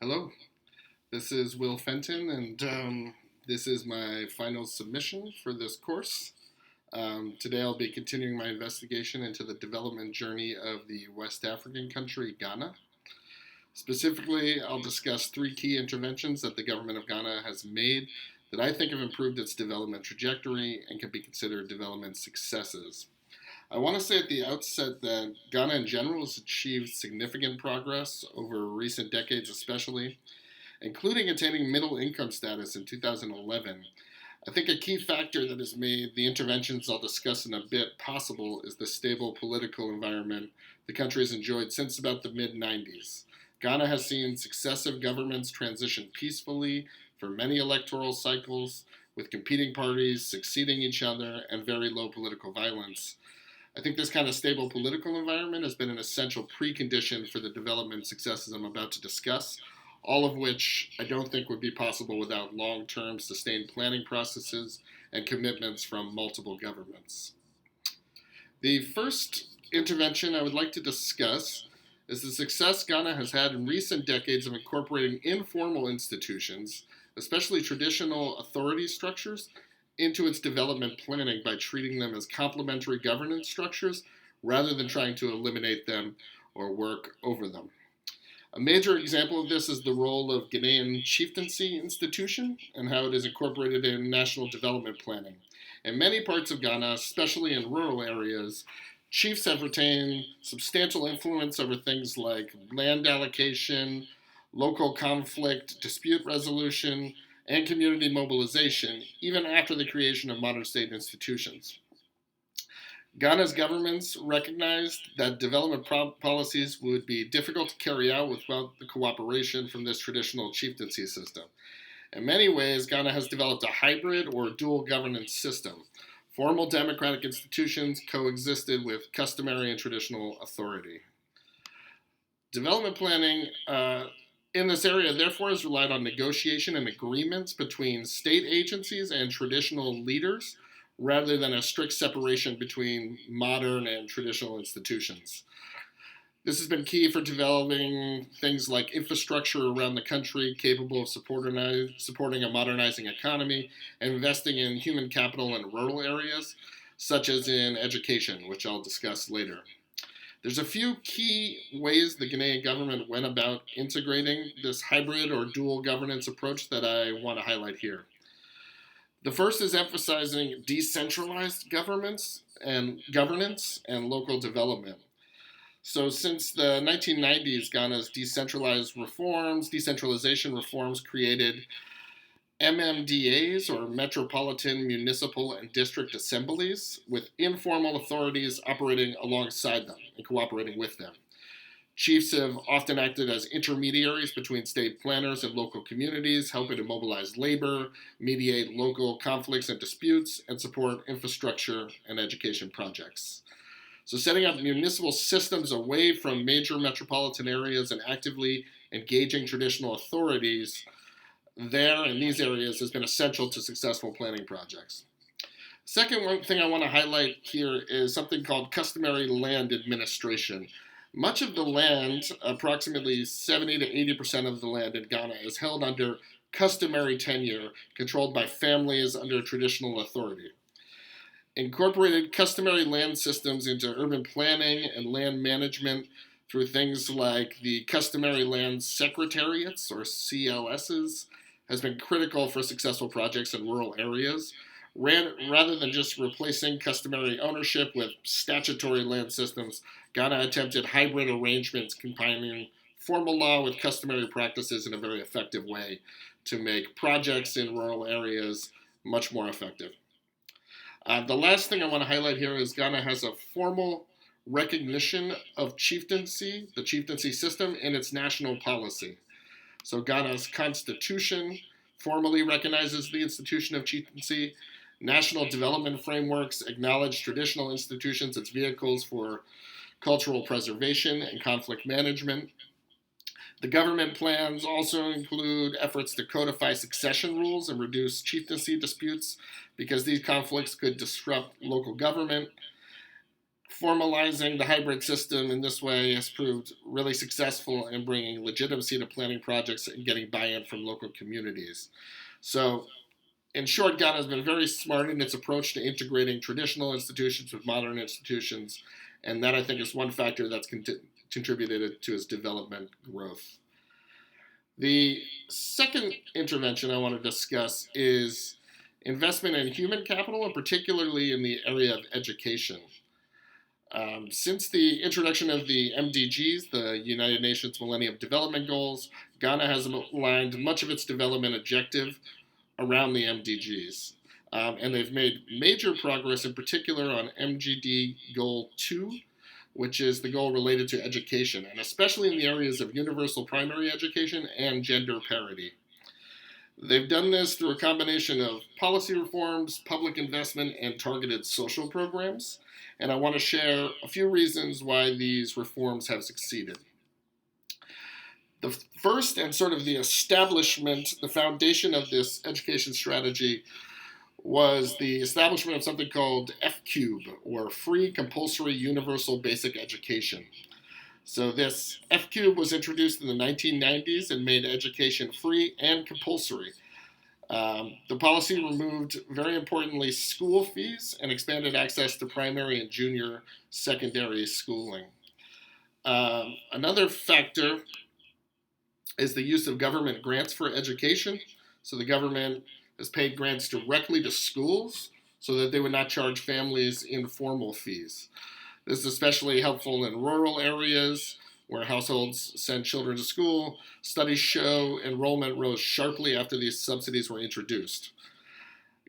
Hello, this is Will Fenton, and this is my final submission for this course. Today I'll be continuing my investigation into the development journey of the West African country Ghana. Specifically, I'll discuss three key interventions that the government of Ghana has made that I think have improved its development trajectory and can be considered development successes. I want to say at the outset that Ghana in general has achieved significant progress over recent decades, especially, including attaining middle income status in 2011. I think a key factor that has made the interventions I'll discuss in a bit possible is the stable political environment the country has enjoyed since about the mid 90s. Ghana has seen successive governments transition peacefully for many electoral cycles, with competing parties succeeding each other and very low political violence. I think this kind of stable political environment has been an essential precondition for the development successes I'm about to discuss, all of which I don't think would be possible without long-term sustained planning processes and commitments from multiple governments. The first intervention I would like to discuss is the success Ghana has had in recent decades of incorporating informal institutions, especially traditional authority structures, into its development planning by treating them as complementary governance structures rather than trying to eliminate them or work over them. A major example of this is the role of Ghanaian chieftaincy institution and how it is incorporated in national development planning. In many parts of Ghana, especially in rural areas, chiefs have retained substantial influence over things like land allocation, local conflict, dispute resolution, and community mobilization, even after the creation of modern state institutions. Ghana's governments recognized that development policies would be difficult to carry out without the cooperation from this traditional chieftaincy system. In many ways, Ghana has developed a hybrid or dual governance system. Formal democratic institutions coexisted with customary and traditional authority. Development planning in this area, therefore, has relied on negotiation and agreements between state agencies and traditional leaders, rather than a strict separation between modern and traditional institutions. This has been key for developing things like infrastructure around the country capable of supporting a modernizing economy and investing in human capital in rural areas, such as in education, which I'll discuss later. There's a few key ways the Ghanaian government went about integrating this hybrid or dual governance approach that I want to highlight here. The first is emphasizing decentralized governance and local development. So since the 1990s, Ghana's decentralization reforms created MMDAs, or Metropolitan Municipal and District Assemblies, with informal authorities operating alongside them and cooperating with them. Chiefs have often acted as intermediaries between state planners and local communities, helping to mobilize labor, mediate local conflicts and disputes, and support infrastructure and education projects. So setting up municipal systems away from major metropolitan areas and actively engaging traditional authorities there in these areas has been essential to successful planning projects. Second thing I want to highlight here is something called customary land administration. Much of the land, approximately 70 to 80% of the land in Ghana, is held under customary tenure, controlled by families under traditional authority. Incorporated customary land systems into urban planning and land management through things like the customary land secretariats, or CLSs, has been critical for successful projects in rural areas. Rather than just replacing customary ownership with statutory land systems, Ghana attempted hybrid arrangements combining formal law with customary practices in a very effective way to make projects in rural areas much more effective. The last thing I want to highlight here is Ghana has a formal recognition of chieftaincy, the chieftaincy system, in its national policy. So Ghana's constitution formally recognizes the institution of chieftaincy. National development frameworks acknowledge traditional institutions as vehicles for cultural preservation and conflict management. The government plans also include efforts to codify succession rules and reduce chieftaincy disputes, because these conflicts could disrupt local government. Formalizing the hybrid system in this way has proved really successful in bringing legitimacy to planning projects and getting buy-in from local communities. So, in short, Ghana has been very smart in its approach to integrating traditional institutions with modern institutions, and that I think is one factor that's contributed to its development growth. The second intervention I want to discuss is investment in human capital, and particularly in the area of education. Since the introduction of the MDGs, the United Nations Millennium Development Goals, Ghana has aligned much of its development objective around the MDGs. And they've made major progress, in particular on MGD Goal 2, which is the goal related to education, and especially in the areas of universal primary education and gender parity. They've done this through a combination of policy reforms, public investment, and targeted social programs. And I want to share a few reasons why these reforms have succeeded. The first, and sort of the establishment, the foundation of this education strategy, was the establishment of something called F-Cube, or Free Compulsory Universal Basic Education. So this F-Cube was introduced in the 1990s and made education free and compulsory. The policy removed, very importantly, school fees and expanded access to primary and junior secondary schooling. Another factor is the use of government grants for education. So the government has paid grants directly to schools so that they would not charge families informal fees. This is especially helpful in rural areas where households send children to school. Studies show enrollment rose sharply after these subsidies were introduced.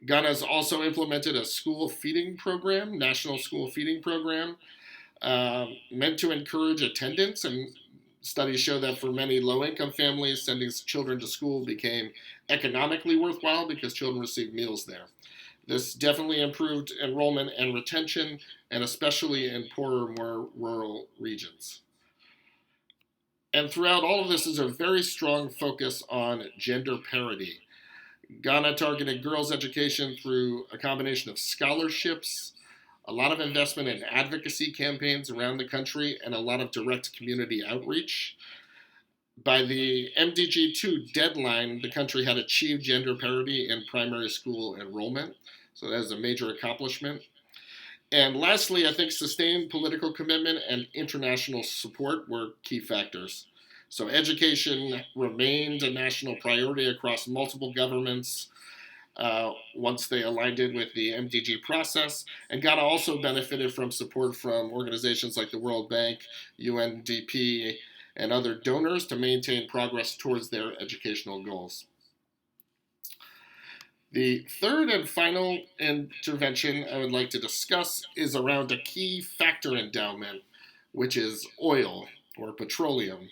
Ghana has also implemented a school feeding program, national school feeding program, meant to encourage attendance, and studies show that for many low-income families, sending children to school became economically worthwhile because children received meals there. This definitely improved enrollment and retention, and especially in poorer, more rural regions. And throughout all of this is a very strong focus on gender parity. Ghana targeted girls' education through a combination of scholarships, a lot of investment in advocacy campaigns around the country, and a lot of direct community outreach. By the MDG 2 deadline, the country had achieved gender parity in primary school enrollment, so that is a major accomplishment. And lastly, I think sustained political commitment and international support were key factors. So education remained a national priority across multiple governments once they aligned it with the MDG process. And Ghana also benefited from support from organizations like the World Bank, UNDP, and other donors to maintain progress towards their educational goals. The third and final intervention I would like to discuss is around a key factor endowment, which is oil or petroleum.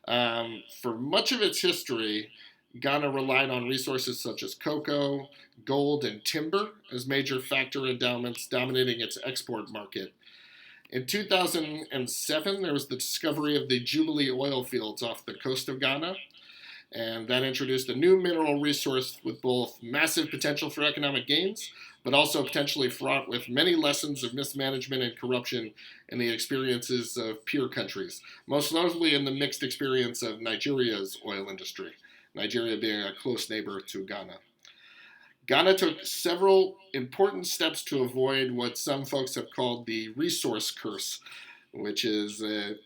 For much of its history, Ghana relied on resources such as cocoa, gold, and timber as major factor endowments dominating its export market. In 2007, there was the discovery of the Jubilee oil fields off the coast of Ghana, and that introduced a new mineral resource with both massive potential for economic gains, but also potentially fraught with many lessons of mismanagement and corruption in the experiences of peer countries, most notably in the mixed experience of Nigeria's oil industry, Nigeria being a close neighbor to Ghana. Ghana took several important steps to avoid what some folks have called the resource curse, which is an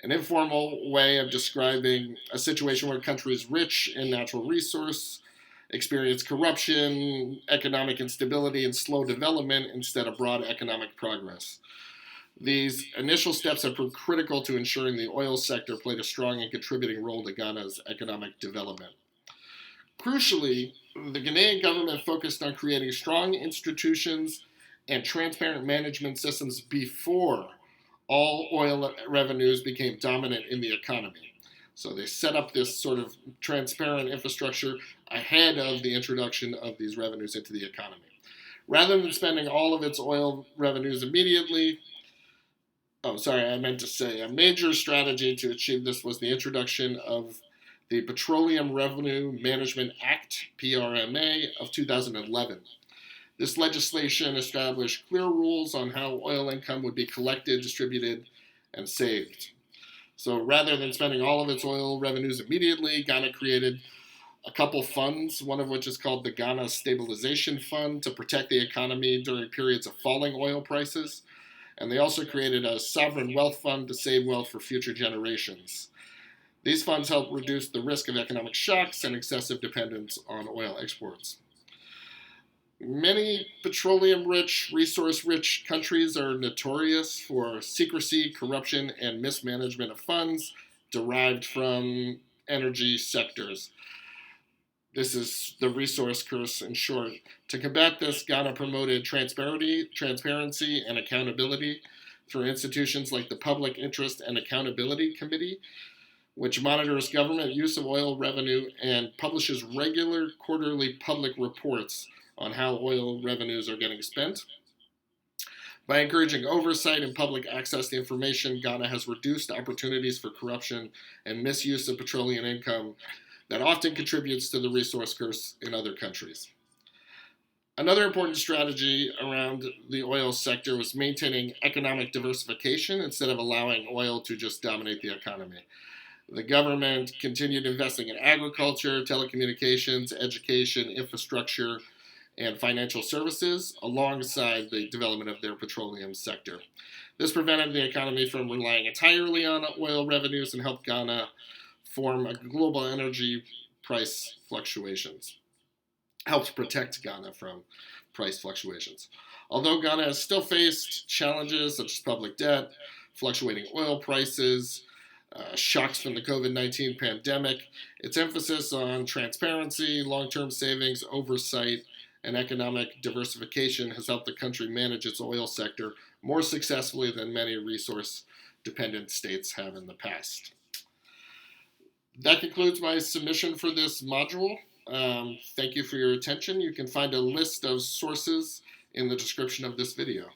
informal way of describing a situation where countries rich in natural resource experience corruption, economic instability, and slow development instead of broad economic progress. These initial steps have proved critical to ensuring the oil sector played a strong and contributing role to Ghana's economic development. Crucially, the Ghanaian government focused on creating strong institutions and transparent management systems before all oil revenues became dominant in the economy. So they set up this sort of transparent infrastructure ahead of the introduction of these revenues into the economy. Rather than spending all of its oil revenues immediately, a major strategy to achieve this was the introduction of the Petroleum Revenue Management Act, PRMA, of 2011. This legislation established clear rules on how oil income would be collected, distributed, and saved. So rather than spending all of its oil revenues immediately, Ghana created a couple funds, one of which is called the Ghana Stabilization Fund to protect the economy during periods of falling oil prices. And they also created a sovereign wealth fund to save wealth for future generations. These funds help reduce the risk of economic shocks and excessive dependence on oil exports. Many petroleum-rich, resource-rich countries are notorious for secrecy, corruption, and mismanagement of funds derived from energy sectors. This is the resource curse in short. To combat this, Ghana promoted transparency, and accountability through institutions like the Public Interest and Accountability Committee, which monitors government use of oil revenue and publishes regular quarterly public reports on how oil revenues are getting spent. By encouraging oversight and public access to information, Ghana has reduced opportunities for corruption and misuse of petroleum income that often contributes to the resource curse in other countries. Another important strategy around the oil sector was maintaining economic diversification instead of allowing oil to just dominate the economy. The government continued investing in agriculture, telecommunications, education, infrastructure, and financial services alongside the development of their petroleum sector. This prevented the economy from relying entirely on oil revenues and helped Ghana form a global energy price fluctuations. Helps protect Ghana from price fluctuations. Although Ghana has still faced challenges such as public debt, fluctuating oil prices, shocks from the COVID-19 pandemic, its emphasis on transparency, long-term savings, oversight, and economic diversification has helped the country manage its oil sector more successfully than many resource-dependent states have in the past. That concludes my submission for this module. Thank you for your attention. You can find a list of sources in the description of this video.